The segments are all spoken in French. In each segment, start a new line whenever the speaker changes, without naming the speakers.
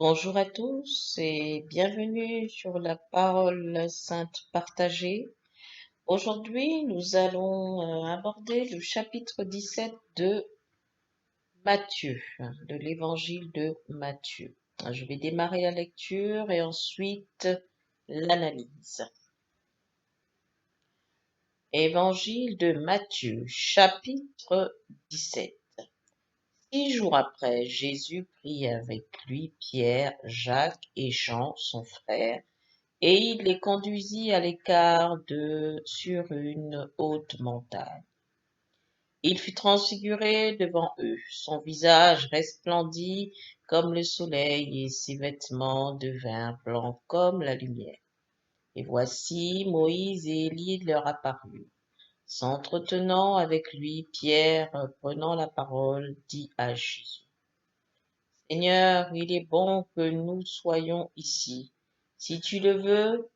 Bonjour à tous et bienvenue sur la parole sainte partagée. Aujourd'hui, nous allons aborder le chapitre 17 de Matthieu, de l'évangile de Matthieu. Je vais démarrer la lecture et ensuite l'analyse. Évangile de Matthieu, chapitre 17. 6 jours après, Jésus prit avec lui Pierre, Jacques et Jean, son frère, et il les conduisit à l'écart sur une haute montagne. Il fut transfiguré devant eux, son visage resplendit comme le soleil et ses vêtements devinrent blancs comme la lumière. Et voici Moïse et Élie leur apparurent. S'entretenant avec lui, Pierre, prenant la parole, dit à Jésus: Seigneur, il est bon que nous soyons ici. Si tu le veux,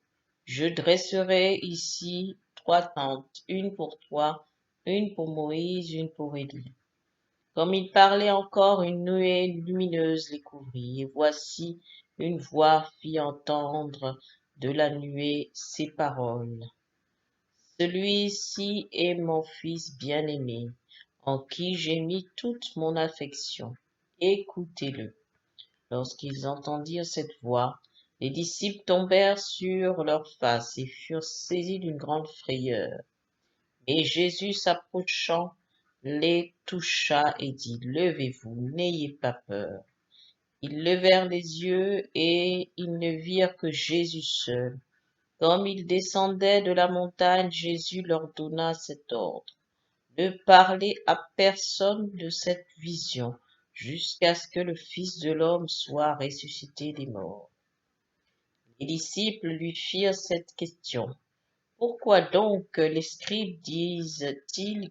je dresserai ici 3 tentes, une pour toi, une pour Moïse, une pour Élie. Comme il parlait encore, une nuée lumineuse les couvrit, et voici une voix fit entendre de la nuée ces paroles. Celui-ci est mon fils bien-aimé, en qui j'ai mis toute mon affection. Écoutez-le. Lorsqu'ils entendirent cette voix, les disciples tombèrent sur leurs faces et furent saisis d'une grande frayeur. Et Jésus s'approchant, les toucha et dit: Levez-vous, n'ayez pas peur. Ils levèrent les yeux et ils ne virent que Jésus seul. Comme ils descendaient de la montagne, Jésus leur donna cet ordre: Ne parlez à personne de cette vision, jusqu'à ce que le Fils de l'homme soit ressuscité des morts. Les disciples lui firent cette question: Pourquoi donc les scribes disent-ils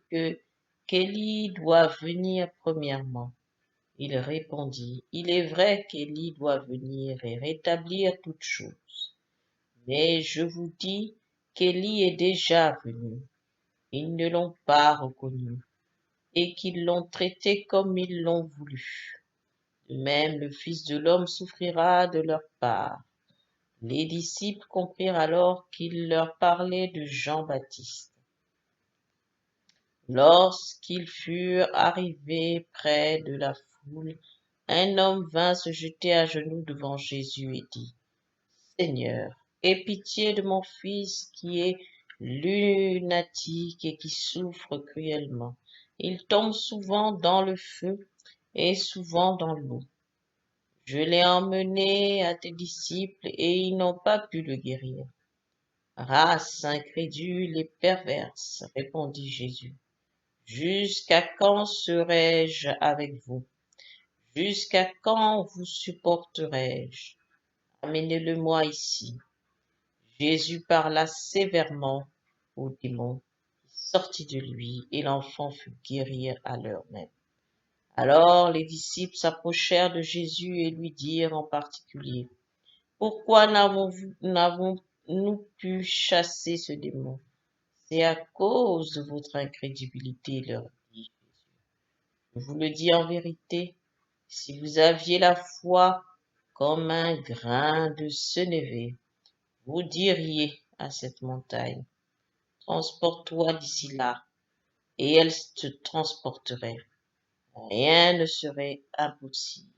qu'Élie doit venir premièrement? Il répondit: Il est vrai qu'Élie doit venir et rétablir toutes choses. Mais je vous dis qu'Élie est déjà venu. Ils ne l'ont pas reconnu et qu'ils l'ont traité comme ils l'ont voulu. De même, le Fils de l'homme souffrira de leur part. Les disciples comprirent alors qu'il leur parlait de Jean-Baptiste. Lorsqu'ils furent arrivés près de la foule, un homme vint se jeter à genoux devant Jésus et dit: Seigneur, aie pitié de mon fils qui est lunatique et qui souffre cruellement. Il tombe souvent dans le feu et souvent dans l'eau. Je l'ai emmené à tes disciples et ils n'ont pas pu le guérir. Race incrédule et perverse, répondit Jésus. Jusqu'à quand serai-je avec vous? Jusqu'à quand vous supporterai-je? Amenez-le-moi ici. Jésus parla sévèrement au démon qui sortit de lui et l'enfant fut guéri à l'heure même. Alors les disciples s'approchèrent de Jésus et lui dirent en particulier: Pourquoi n'avons-nous pu chasser ce démon? C'est à cause de votre incrédulité, leur dit Jésus. Je vous le dis en vérité, si vous aviez la foi comme un grain de sénévé, vous diriez à cette montagne: Transporte-toi d'ici là, et elle te transporterait. Rien ne serait impossible.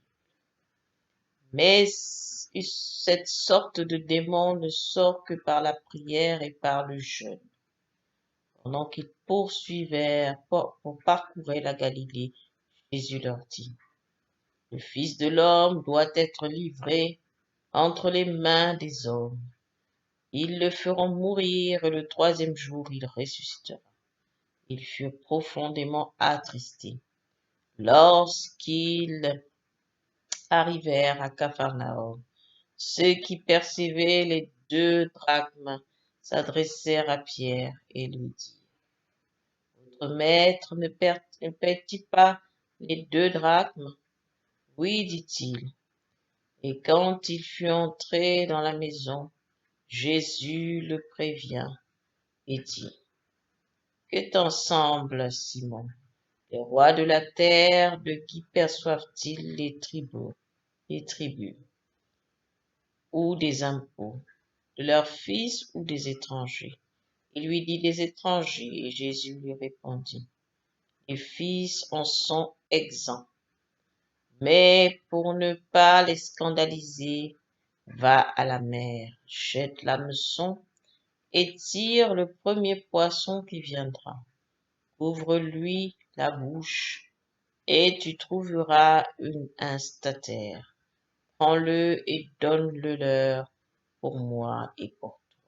Mais cette sorte de démon ne sort que par la prière et par le jeûne. Pendant qu'ils parcouraient la Galilée, Jésus leur dit: Le Fils de l'homme doit être livré entre les mains des hommes. Ils le feront mourir et le 3e jour il ressuscitera. Ils furent profondément attristés. Lorsqu'ils arrivèrent à Capharnaüm, ceux qui percevaient les 2 drachmes s'adressèrent à Pierre et lui dirent: Votre maître ne paie-t-il pas les 2 drachmes? Oui, dit-il. Et quand il fut entré dans la maison, Jésus le prévient et dit: Que t'en semble, Simon? Les rois de la terre, de qui perçoivent-ils les tribus? ou des impôts, de leurs fils ou des étrangers? Il lui dit des étrangers, et Jésus lui répondit, les fils en sont exempts. Mais pour ne pas les scandaliser, va à la mer, jette l'hameçon et tire le premier poisson qui viendra. Ouvre-lui la bouche et tu trouveras un statère. Prends-le et donne-le leur pour moi et pour toi.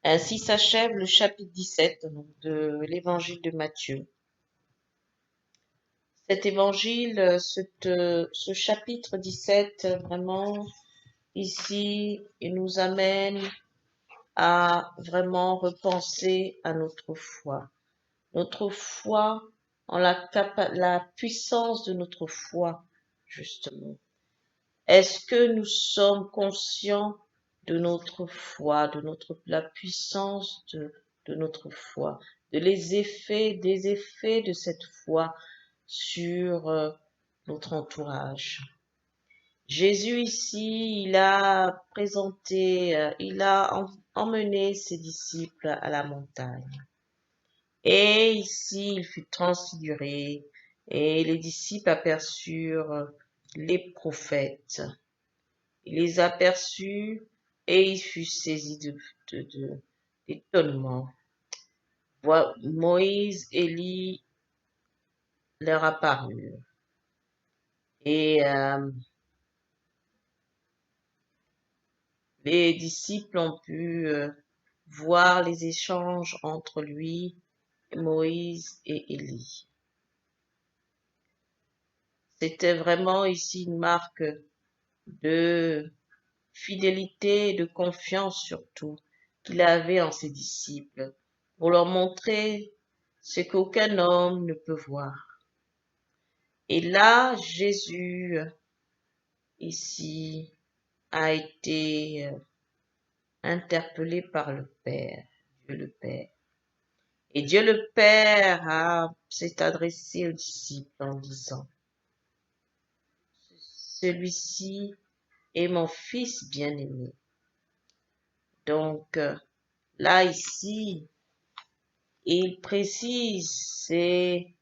Ainsi s'achève le chapitre 17 de l'évangile de Matthieu. Cet évangile, ce chapitre 17, vraiment, ici, il nous amène à vraiment repenser à notre foi. Notre foi en la puissance de notre foi, justement. Est-ce que nous sommes conscients de notre foi, la puissance de notre foi, des effets de cette foi sur notre entourage? Jésus ici, il a présenté, il a emmené ses disciples à la montagne. Et ici, il fut transfiguré et les disciples aperçurent les prophètes. Il les aperçut et il fut saisi d'étonnement. Moïse, Élie leur apparurent. Et les disciples ont pu voir les échanges entre lui, Moïse et Élie. C'était vraiment ici une marque de fidélité et de confiance surtout qu'il avait en ses disciples pour leur montrer ce qu'aucun homme ne peut voir. Et là, Jésus, ici, a été interpellé par le Père, Dieu le Père. Et Dieu le Père s'est adressé aux disciples en disant, celui-ci est mon fils bien-aimé. Donc, là, ici, il précise, c'est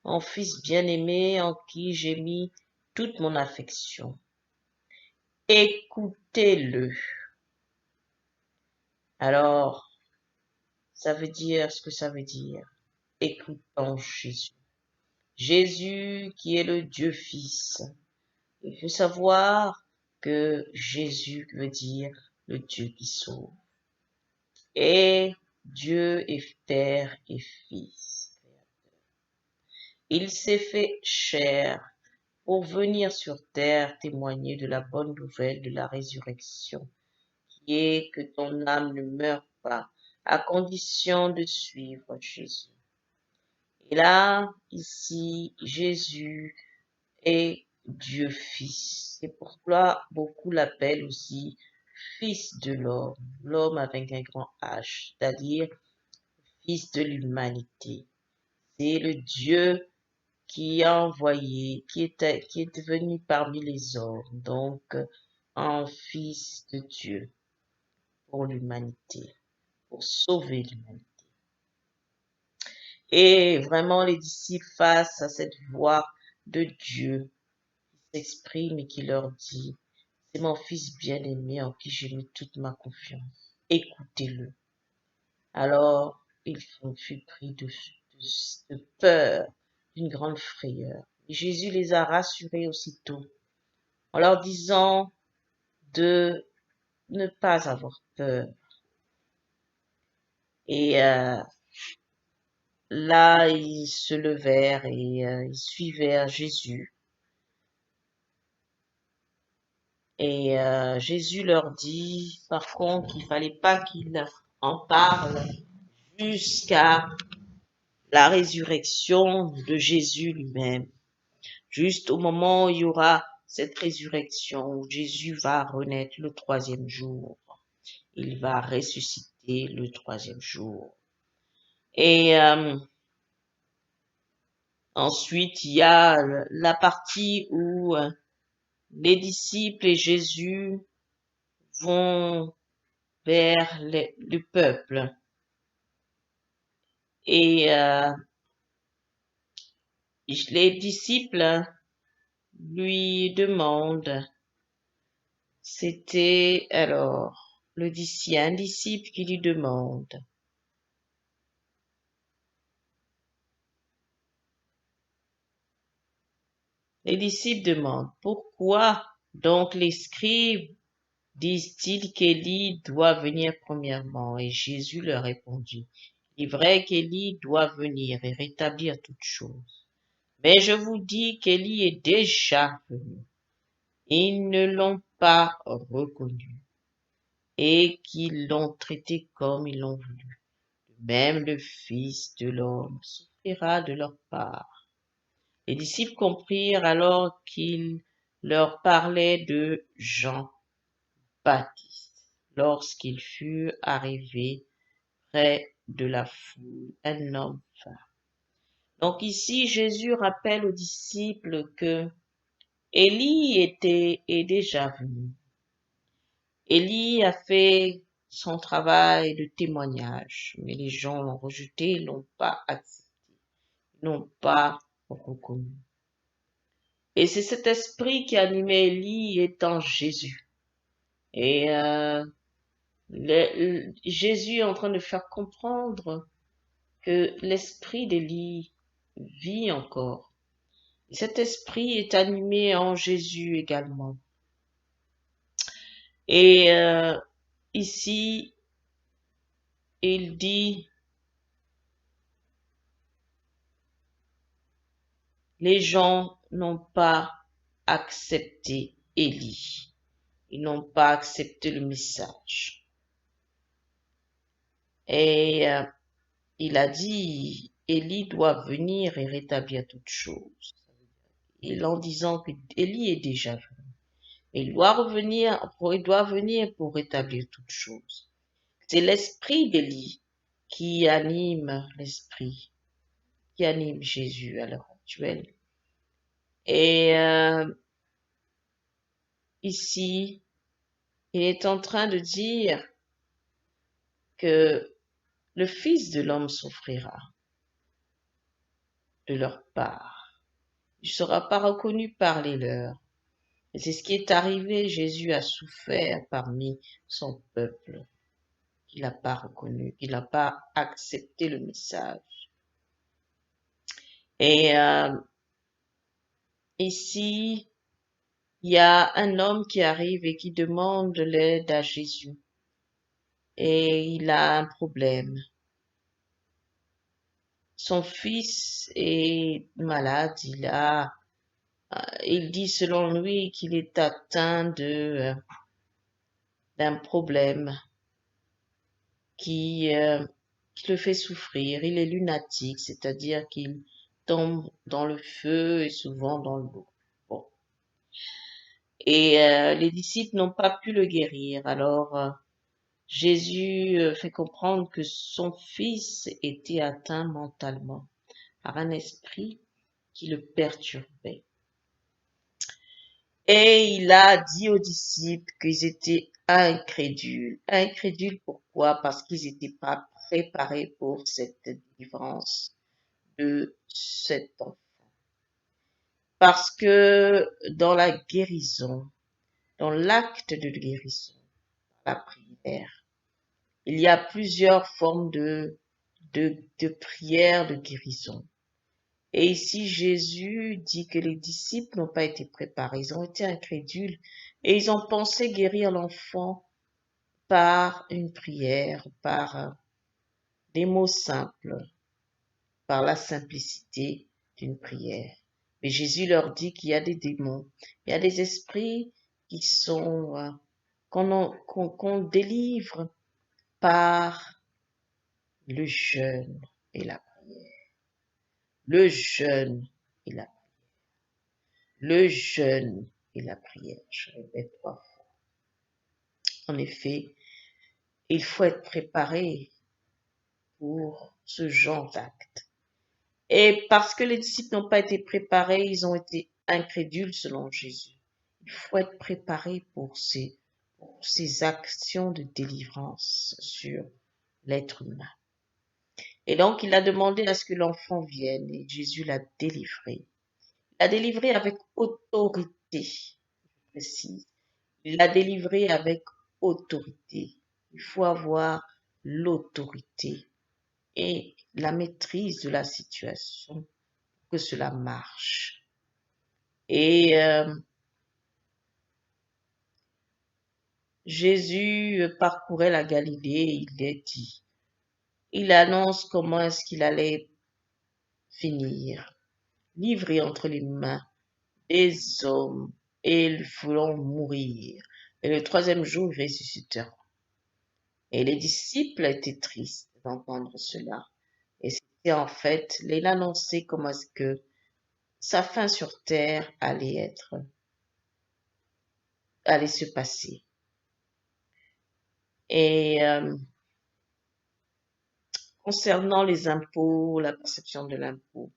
mon fils bien-aimé en qui j'ai mis toute mon affection. Écoutez-le. Alors, ça veut dire ce que ça veut dire. Écoutons Jésus. Jésus qui est le Dieu Fils. Il faut savoir que Jésus veut dire le Dieu qui sauve. Et Dieu est Père et Fils. Il s'est fait chair pour venir sur terre témoigner de la bonne nouvelle de la résurrection, qui est que ton âme ne meure pas, à condition de suivre Jésus. Et là, ici, Jésus est Dieu Fils. C'est pourquoi beaucoup l'appellent aussi Fils de l'homme, l'homme avec un grand H, c'est-à-dire Fils de l'humanité. C'est le Dieu qui a envoyé, qui est venu parmi les hommes, donc un fils de Dieu pour l'humanité, pour sauver l'humanité. Et vraiment, les disciples face à cette voix de Dieu qui s'exprime et qui leur dit, c'est mon fils bien-aimé en qui j'ai mis toute ma confiance. Écoutez-le. Alors, ils furent pris de peur, d'une grande frayeur. Et Jésus les a rassurés aussitôt en leur disant de ne pas avoir peur. Et là, ils se levèrent et ils suivèrent Jésus. Et Jésus leur dit, par contre, qu'il fallait pas qu'ils en parlent jusqu'à la résurrection de Jésus lui-même. Juste au moment où il y aura cette résurrection, où Jésus va renaître le troisième jour. Il va ressusciter le troisième jour. Et ensuite, il y a la partie où les disciples et Jésus vont vers le peuple et les disciples lui demandent, c'était alors un disciple qui lui demande, les disciples demandent, pourquoi donc les scribes disent-ils qu'Élie doit venir premièrement? Et Jésus leur répondit, il est vrai qu'Élie doit venir et rétablir toutes choses. Mais je vous dis qu'Élie est déjà venu. Ils ne l'ont pas reconnu et qu'ils l'ont traité comme ils l'ont voulu. Même le Fils de l'homme souffrira de leur part. Les disciples comprirent alors qu'il leur parlait de Jean-Baptiste. Lorsqu'il fut arrivé près de la foule, un homme vint. Donc ici, Jésus rappelle aux disciples que Élie est déjà venu. Élie a fait son travail de témoignage, mais les gens l'ont rejeté, ils l'ont pas accepté, ils n'ont pas reconnu. Et c'est cet esprit qui animait Élie étant Jésus. Et Jésus est en train de faire comprendre que l'esprit d'Élie vit encore. Et cet esprit est animé en Jésus également. Et ici, il dit, les gens n'ont pas accepté Élie. Ils n'ont pas accepté le message. Et il a dit, Élie doit venir et rétablir toutes choses. Et en disant que Élie est déjà venu. Il doit venir pour rétablir toutes choses. C'est l'esprit d'Élie qui anime l'esprit, qui anime Jésus à l'heure actuelle. Et ici, il est en train de dire que le Fils de l'homme souffrira de leur part. Il ne sera pas reconnu par les leurs. Et c'est ce qui est arrivé. Jésus a souffert parmi son peuple. Il n'a pas reconnu, il n'a pas accepté le message. Et ici, il y a un homme qui arrive et qui demande l'aide à Jésus. Et il a un problème. Son fils est malade, il dit selon lui qu'il est atteint d'un problème qui le fait souffrir. Il est lunatique, c'est-à-dire qu'il tombe dans le feu et souvent dans l'eau. Bon. Et les disciples n'ont pas pu le guérir. Alors Jésus fait comprendre que son fils était atteint mentalement par un esprit qui le perturbait. Et il a dit aux disciples qu'ils étaient incrédules. Incrédules pourquoi? Parce qu'ils n'étaient pas préparés pour cette délivrance de cet enfant. Parce que dans la guérison, dans l'acte de guérison, la prière, il y a plusieurs formes de prière de guérison. Et ici, Jésus dit que les disciples n'ont pas été préparés, ils ont été incrédules et ils ont pensé guérir l'enfant par une prière, par des mots simples, par la simplicité d'une prière. Mais Jésus leur dit qu'il y a des démons, il y a des esprits qui sont qu'on délivre par le jeûne et la prière. Le jeûne et la prière. Le jeûne et la prière. Je répète 3 fois. En effet, il faut être préparé pour ce genre d'acte. Et parce que les disciples n'ont pas été préparés, ils ont été incrédules selon Jésus. Il faut être préparé pour ces actions de délivrance sur l'être humain. Et donc, il a demandé à ce que l'enfant vienne et Jésus l'a délivré. Il l'a délivré avec autorité, je précise. Il l'a délivré avec autorité. Il faut avoir l'autorité et la maîtrise de la situation pour que cela marche. Et Jésus parcourait la Galilée, il est dit. Il annonce comment est-ce qu'il allait finir, livré entre les mains des hommes, et ils feront mourir. Et le troisième jour, il ressuscitera. Et les disciples étaient tristes d'entendre cela. Et c'était en fait, il annonçait comment est-ce que sa fin sur terre allait se passer. Et concernant les impôts, la perception de l'impôt,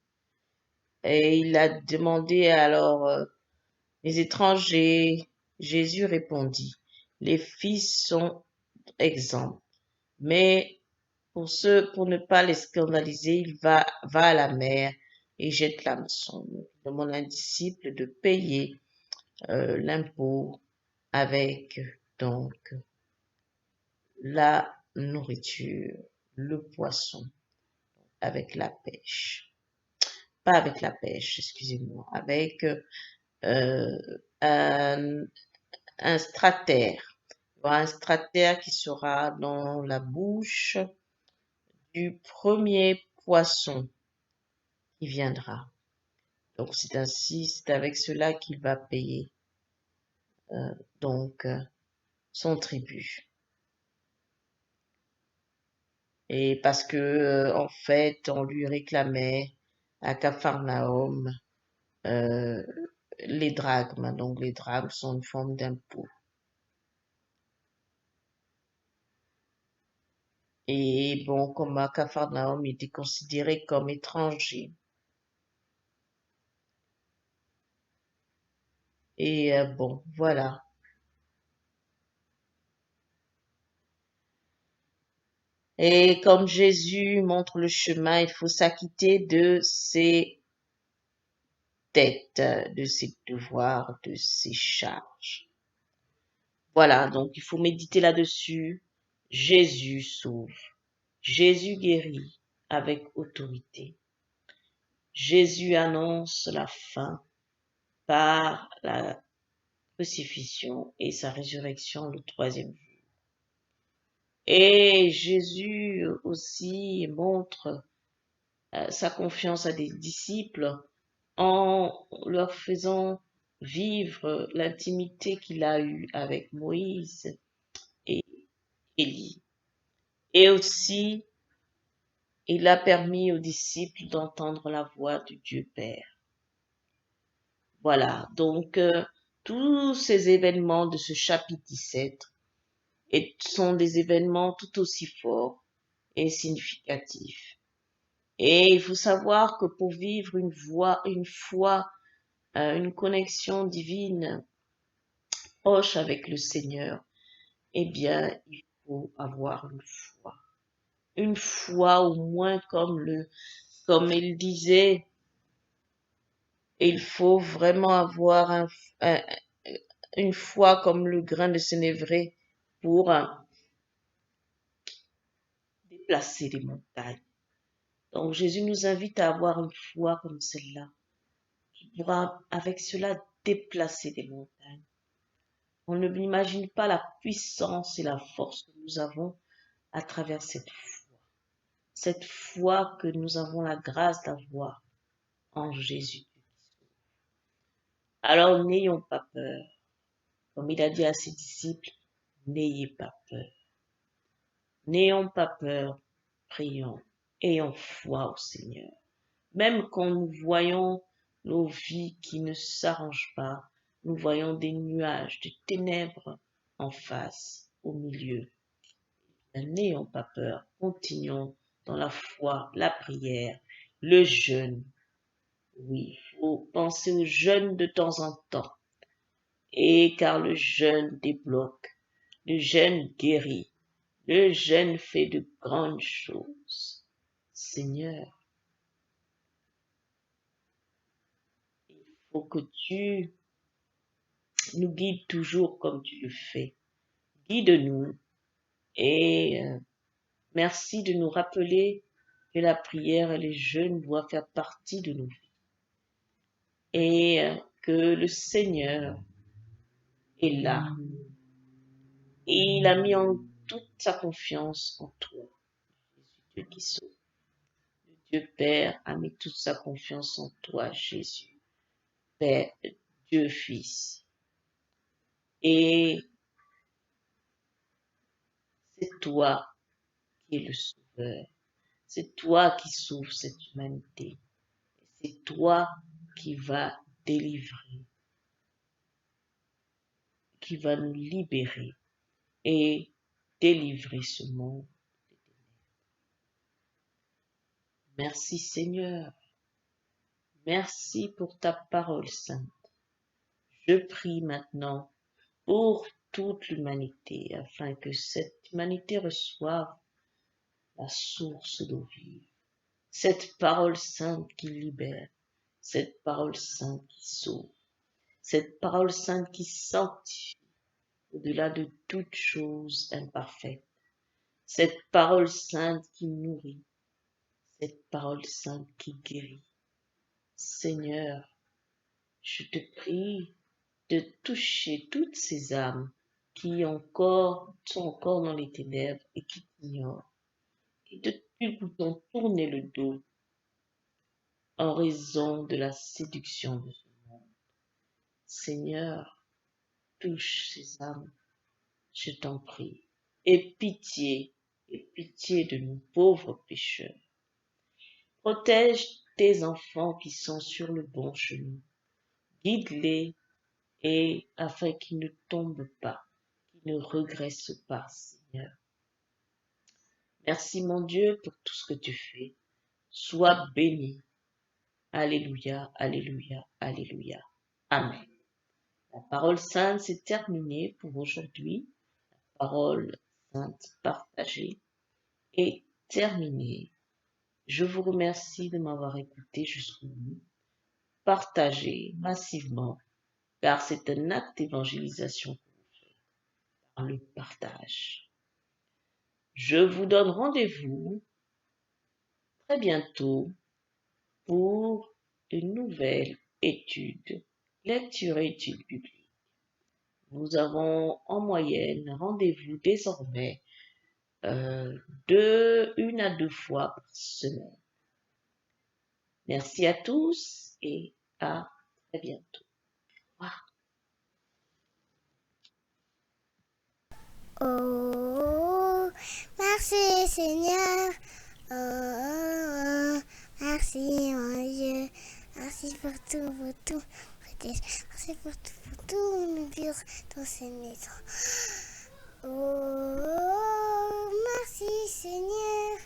et il a demandé alors les étrangers. Jésus répondit, les fils sont exempts, mais pour ne pas les scandaliser, il va à la mer et jette l'hameçon. Il demande à un disciple de payer l'impôt avec donc la nourriture, le poisson, avec la pêche. Pas avec la pêche, excusez-moi, avec un, un stratère. Il y aura un stratère qui sera dans la bouche du premier poisson qui viendra. Donc c'est ainsi, c'est avec cela qu'il va payer donc son tribut. Et parce que en fait, on lui réclamait à Capharnaüm euh, les drachmes. Donc les drachmes sont une forme d'impôt. Et bon, comme à Capharnaüm, il était considéré comme étranger. Et bon, voilà. Et comme Jésus montre le chemin, il faut s'acquitter de ses dettes, de ses devoirs, de ses charges. Voilà, donc il faut méditer là-dessus. Jésus sauve. Jésus guérit avec autorité. Jésus annonce la fin par la crucifixion et sa résurrection le troisième jour. Et Jésus aussi montre sa confiance à des disciples en leur faisant vivre l'intimité qu'il a eue avec Moïse et Élie. Et aussi, il a permis aux disciples d'entendre la voix du Dieu Père. Voilà, donc tous ces événements de ce chapitre 17 sont des événements tout aussi forts et significatifs. Et il faut savoir que pour vivre une foi, une connexion divine proche avec le Seigneur, eh bien, il faut avoir une foi. Une foi au moins comme il disait, il faut vraiment avoir une foi comme le grain de sénévré pour déplacer les montagnes. Donc Jésus nous invite à avoir une foi comme celle-là, qui pourra avec cela déplacer les montagnes. On ne n'imagine pas la puissance et la force que nous avons à travers cette foi que nous avons la grâce d'avoir en Jésus. Alors n'ayons pas peur. Comme il a dit à ses disciples, n'ayez pas peur. N'ayons pas peur, prions, ayons foi au Seigneur. Même quand nous voyons nos vies qui ne s'arrangent pas, nous voyons des nuages, des ténèbres en face, au milieu. N'ayons pas peur, continuons dans la foi, la prière, le jeûne. Oui, il faut penser au jeûne de temps en temps. Et car le jeûne débloque, le jeûne guérit, le jeûne fait de grandes choses. Seigneur, il faut que tu nous guides toujours comme tu le fais. Guide-nous et merci de nous rappeler que la prière et les jeûnes doivent faire partie de nos vies et que le Seigneur est là. Et il a mis en toute sa confiance en toi, Jésus, Dieu qui sauve. Le Dieu Père a mis toute sa confiance en toi, Jésus, Père, Dieu Fils. Et c'est toi qui es le Sauveur. C'est toi qui sauves cette humanité. C'est toi qui vas délivrer, qui va nous libérer et délivrer ce monde. Merci Seigneur. Merci pour ta parole sainte. Je prie maintenant pour toute l'humanité afin que cette humanité reçoive la source d'eau vive. Cette parole sainte qui libère, cette parole sainte qui sauve, cette parole sainte qui sanctifie au-delà de toute chose imparfaite, cette parole sainte qui nourrit, cette parole sainte qui guérit. Seigneur, je te prie de toucher toutes ces âmes qui sont encore dans les ténèbres et qui t'ignorent, et depuis qu'ils t'ont tourné le dos en raison de la séduction de ce monde. Seigneur, touche ces âmes, je t'en prie, et pitié de nous pauvres pécheurs. Protège tes enfants qui sont sur le bon chemin. Guide-les et afin qu'ils ne tombent pas, qu'ils ne regressent pas, Seigneur. Merci mon Dieu pour tout ce que tu fais. Sois béni. Alléluia, alléluia, alléluia. Amen. La parole sainte, c'est terminé pour aujourd'hui. La parole sainte partagée est terminée. Je vous remercie de m'avoir écouté jusqu'au bout. Partagez massivement, car c'est un acte d'évangélisation que vous faites par le partage. Je vous donne rendez-vous très bientôt pour une nouvelle étude, lecture et étude biblique. Nous avons en moyenne rendez-vous désormais de 1 à 2 fois par semaine. Merci à tous et à très bientôt. Au revoir.
Oh, merci Seigneur. Oh, merci mon Dieu. Merci pour tout. Merci pour tout, nous dire dans ces maisons. Oh, merci Seigneur.